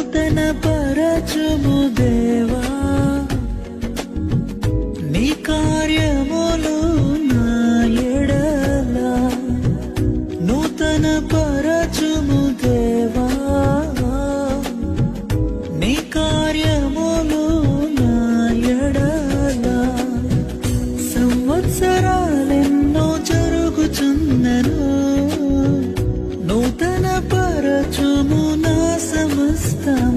నూతన పరచుము దేవా నీ కార్యములు నా ఎడల నూతన పరచుము దేవా నీ కార్యములు నా ఎడల సంవత్సరాలెన్నో జరుగుచున్నను నూతన పరచుము నా సమస్తం